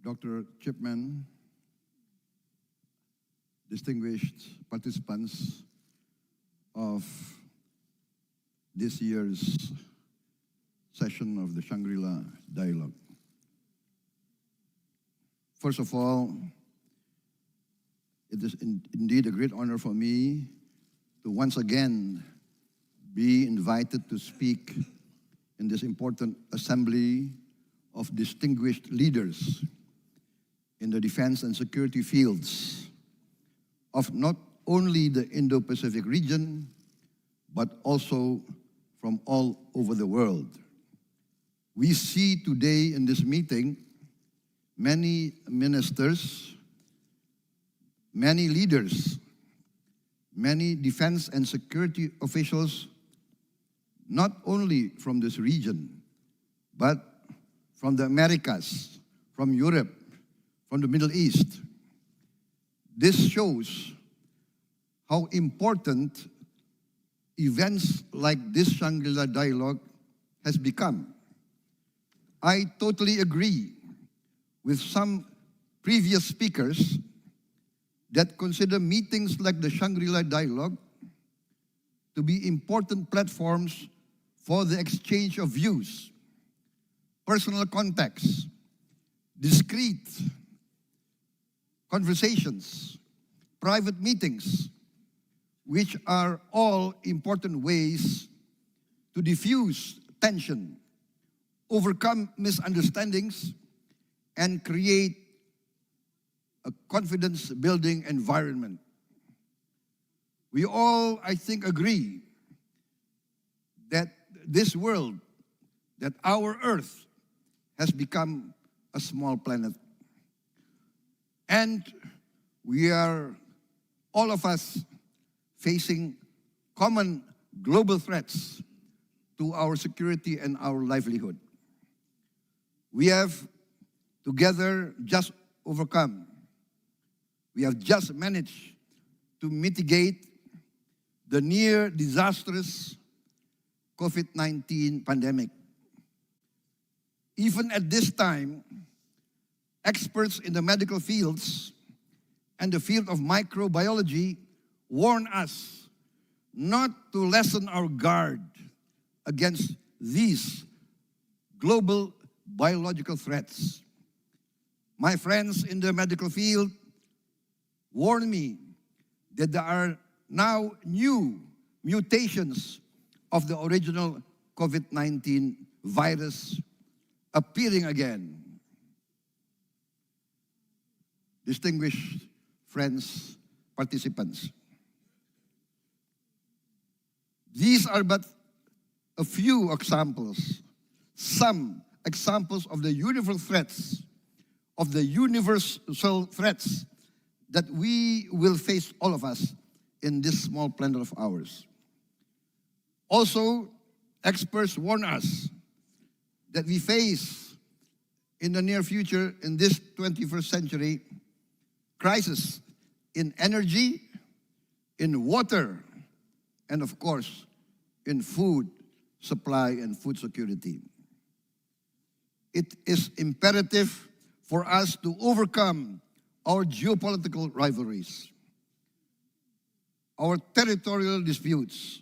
Dr. Chipman, distinguished participants of this year's session of the Shangri-La Dialogue. First of all, it is indeed a great honor for me to once again be invited to speak in this important assembly of distinguished leaders in the defense and security fields of not only the Indo-Pacific region, but also from all over the world. We see today in this meeting many ministers, many leaders, many defense and security officials, not only from this region, but from the Americas, from Europe, from the Middle East. This shows how important events like this Shangri-La Dialogue has become. I totally agree with some previous speakers that consider meetings like the Shangri-La Dialogue to be important platforms for the exchange of views, personal contacts, discreet conversations, private meetings, which are all important ways to diffuse tension, overcome misunderstandings, and create a confidence-building environment. We all, I think, agree that this world, that our Earth, has become a small planet. And we are, all of us, facing common global threats to our security and our livelihood. We have together just overcome. We have just managed to mitigate the near disastrous COVID-19 pandemic. Even at this time, experts in the medical fields and the field of microbiology warn us not to lessen our guard against these global biological threats. My friends in the medical field warn me that there are now new mutations of the original COVID-19 virus appearing again. Distinguished friends, participants, these are but a few examples, some examples of the universal threats, that we will face, all of us, in this small planet of ours. Also, experts warn us that we face, in the near future, in this 21st century, crisis in energy, in water, and of course, in food supply and food security. It is imperative for us to overcome our geopolitical rivalries, our territorial disputes,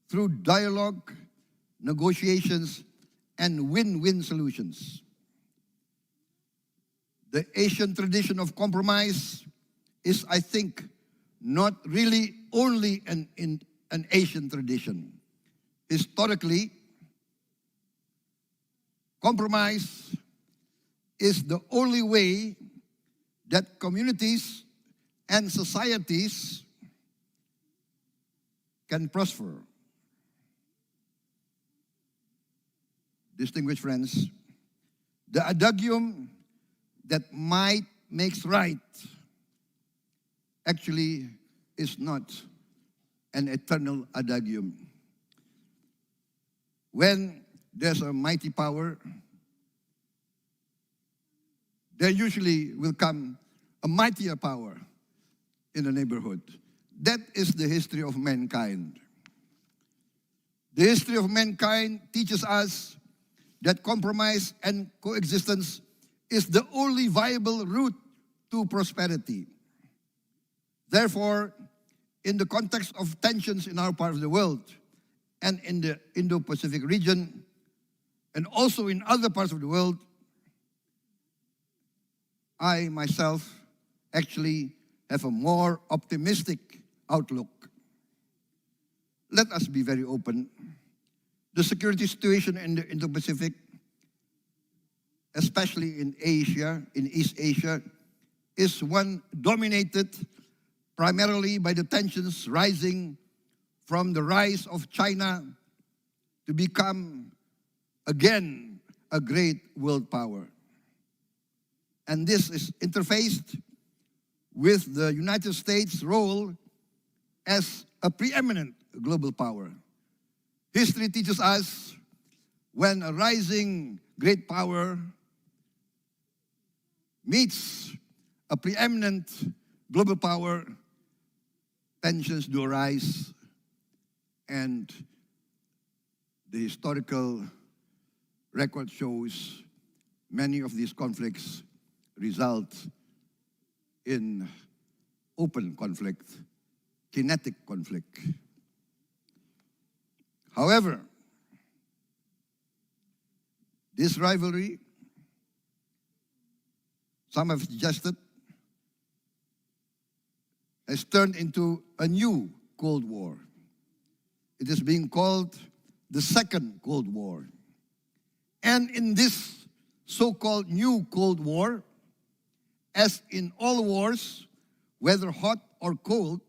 through dialogue, negotiations, and win-win solutions. The Asian tradition of compromise is, I think, not really only an Asian tradition. Historically, compromise is the only way that communities and societies can prosper. Distinguished friends, the adagium that might makes right actually is not an eternal adagium. When there's a mighty power, there usually will come a mightier power in the neighborhood. That is the history of mankind. The history of mankind teaches us that compromise and coexistence is the only viable route to prosperity. Therefore, in the context of tensions in our part of the world and in the Indo-Pacific region, and also in other parts of the world, I myself actually have a more optimistic outlook. Let us be very open. The security situation in the Indo-Pacific, especially in Asia, in East Asia, is one dominated primarily by the tensions rising from the rise of China to become again a great world power. And this is interfaced with the United States' role as a preeminent global power. History teaches us when a rising great power meets a preeminent global power, tensions do arise, and the historical record shows many of these conflicts result in open conflict, kinetic conflict. However, this rivalry, some have suggested, has turned into a new Cold War. It is being called the Second Cold War. And in this so-called new Cold War, as in all wars, whether hot or cold,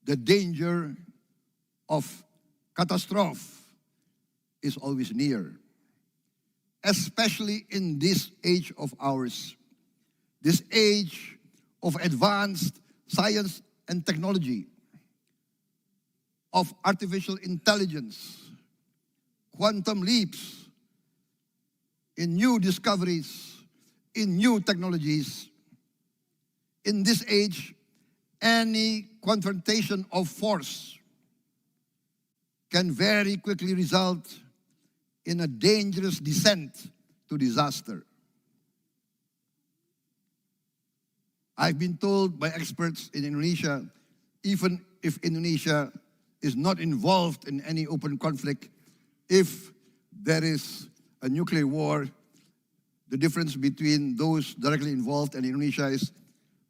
the danger of catastrophe is always near, especially in this age of ours, this age of advanced science and technology, of artificial intelligence, quantum leaps, in new discoveries, in new technologies. In this age, any confrontation of force can very quickly result in a dangerous descent to disaster. I've been told by experts in Indonesia, even if Indonesia is not involved in any open conflict, if there is a nuclear war, the difference between those directly involved and Indonesia is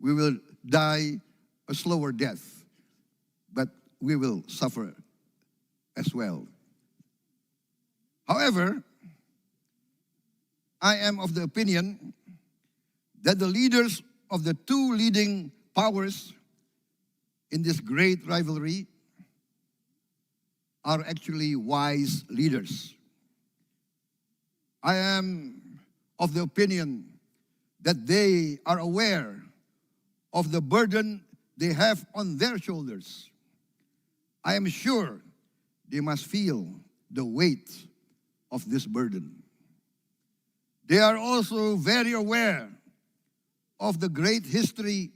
we will die a slower death, but we will suffer as well. However, I am of the opinion that the leaders of the two leading powers in this great rivalry are actually wise leaders. I am of the opinion that they are aware of the burden they have on their shoulders. I am sure they must feel the weight of this burden. They are also very aware of the great history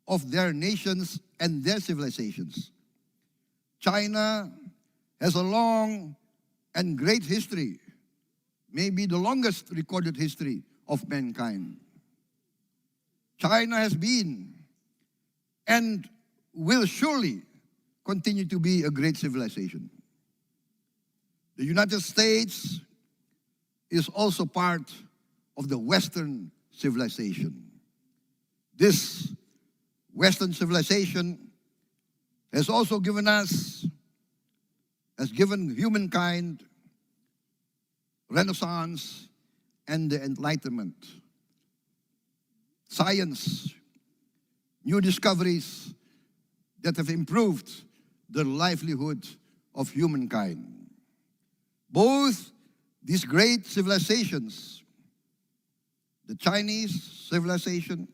of their nations and their civilizations. China has a long and great history, maybe the longest recorded history of mankind. China has been and will surely continue to be a great civilization. The United States is also part of the Western civilization. This Western civilization has also given humankind Renaissance and the Enlightenment. Science, new discoveries that have improved the livelihood of humankind. Both these great civilizations, the Chinese civilization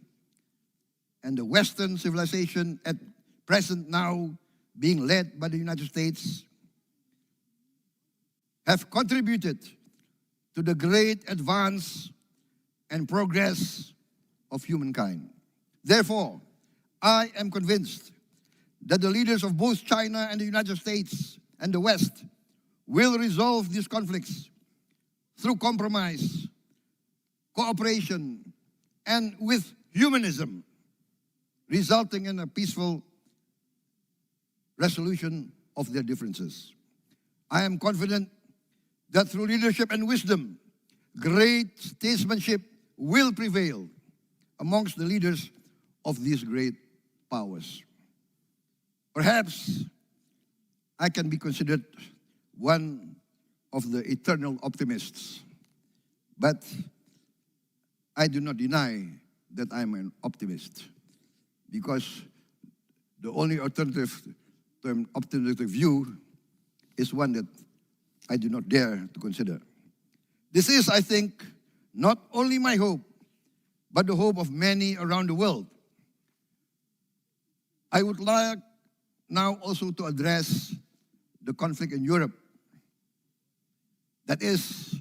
and the Western civilization at present now being led by the United States, have contributed to the great advance and progress of humankind. Therefore, I am convinced that the leaders of both China and the United States and the West will resolve these conflicts through compromise, cooperation, and with humanism, resulting in a peaceful resolution of their differences. I am confident that through leadership and wisdom, great statesmanship will prevail amongst the leaders of these great powers. Perhaps I can be considered one of the eternal optimists, but I do not deny that I'm an optimist, because the only alternative to an optimistic view is one that I do not dare to consider. This is, I think, not only my hope, but the hope of many around the world. I would like now also to address the conflict in Europe, that is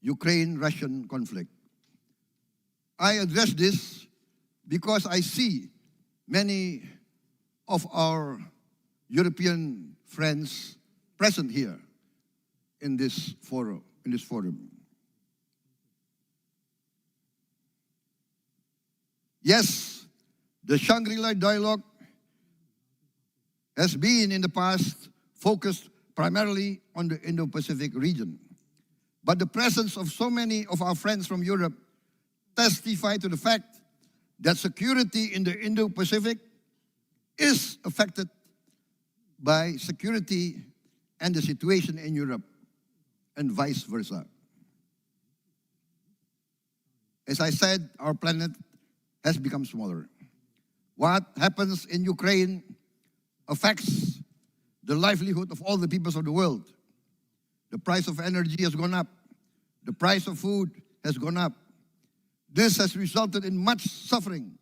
Ukraine-Russian conflict. I address this because I see many of our European friends present here in this forum. Yes, the Shangri-La Dialogue has been in the past focused primarily on the Indo-Pacific region. But the presence of so many of our friends from Europe testify to the fact that security in the Indo-Pacific is affected by security and the situation in Europe, and vice versa. As I said, our planet has become smaller. What happens in Ukraine affects the livelihood of all the peoples of the world. The price of energy has gone up. The price of food has gone up. This has resulted in much suffering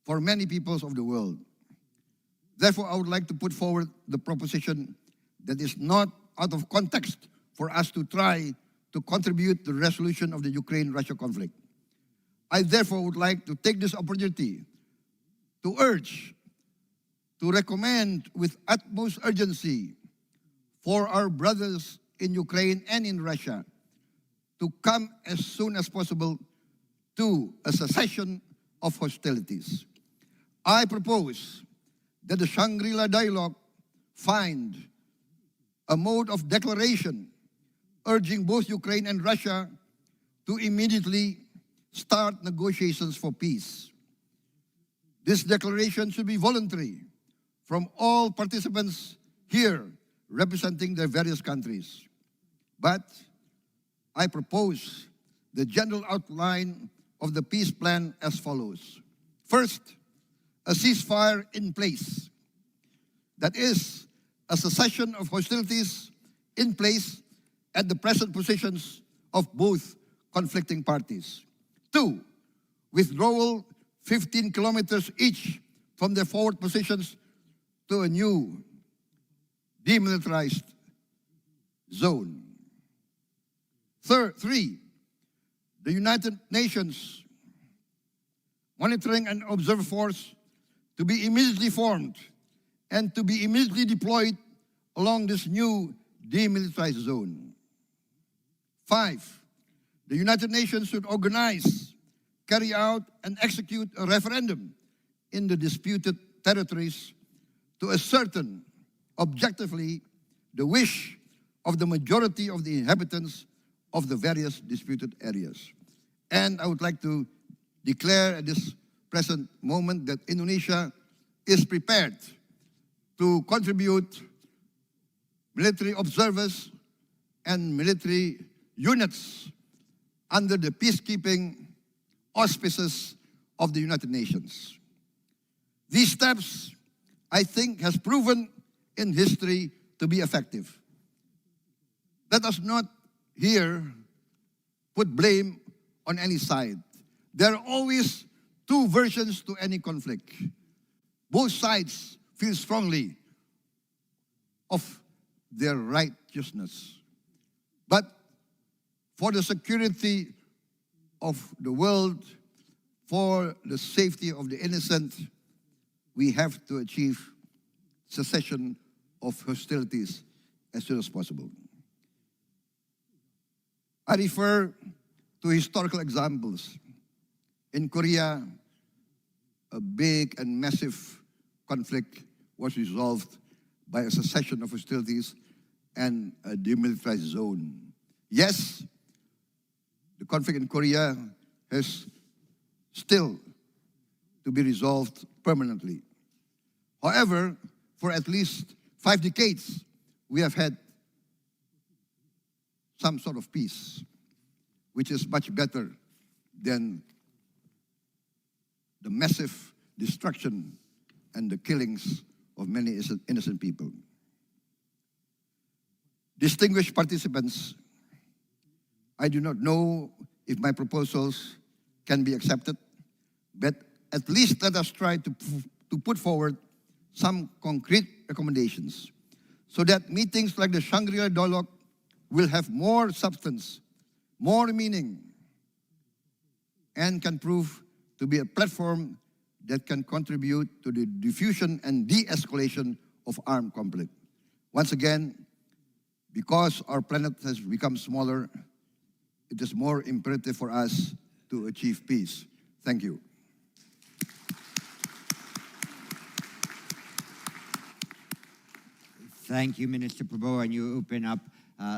for many peoples of the world. Therefore, I would like to put forward the proposition that is not out of context for us to try to contribute to the resolution of the Ukraine-Russia conflict. I therefore would like to take this opportunity to urge, to recommend with utmost urgency for our brothers in Ukraine and in Russia to come as soon as possible to a cessation of hostilities. I propose that the Shangri-La Dialogue find a mode of declaration urging both Ukraine and Russia to immediately start negotiations for peace. This declaration should be voluntary from all participants here representing their various countries. But I propose the general outline of the peace plan as follows. First, a ceasefire in place. That is, a cessation of hostilities in place at the present positions of both conflicting parties. Two, withdrawal 15 kilometers each from their forward positions to a new demilitarized zone. Three, the United Nations Monitoring and Observer Force to be immediately formed and to be immediately deployed along this new demilitarized zone. Five, the United Nations should organize, carry out, and execute a referendum in the disputed territories to ascertain objectively the wish of the majority of the inhabitants of the various disputed areas. And I would like to declare at this present moment that Indonesia is prepared to contribute military observers and military units under the peacekeeping auspices of the United Nations. These steps, I think, has proven in history to be effective. Let us not here put blame on any side. There are always two versions to any conflict. Both sides feel strongly of their righteousness. But for the security of the world, for the safety of the innocent, we have to achieve cessation of hostilities as soon as possible. I refer to historical examples. In Korea, a big and massive conflict was resolved by a cessation of hostilities and a demilitarized zone. Yes, the conflict in Korea has still to be resolved permanently. However, for at least 5 decades, we have had some sort of peace, which is much better than the massive destruction and the killings of many innocent people. Distinguished participants, I do not know if my proposals can be accepted, but at least let us try to put forward some concrete recommendations so that meetings like the Shangri-La Dialogue will have more substance, more meaning, and can prove to be a platform that can contribute to the diffusion and de-escalation of armed conflict. Once again, because our planet has become smaller, it is more imperative for us to achieve peace. Thank you. Thank you, Minister Prabowo, and you open up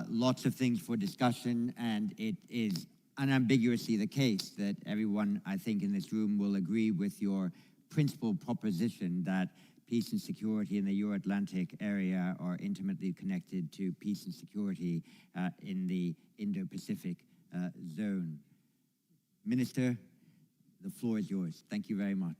lots of things for discussion, and it is unambiguously the case that everyone, I think, in this room will agree with your principal proposition that peace and security in the Euro-Atlantic area are intimately connected to peace and security in the Indo-Pacific zone. Minister, the floor is yours. Thank you very much.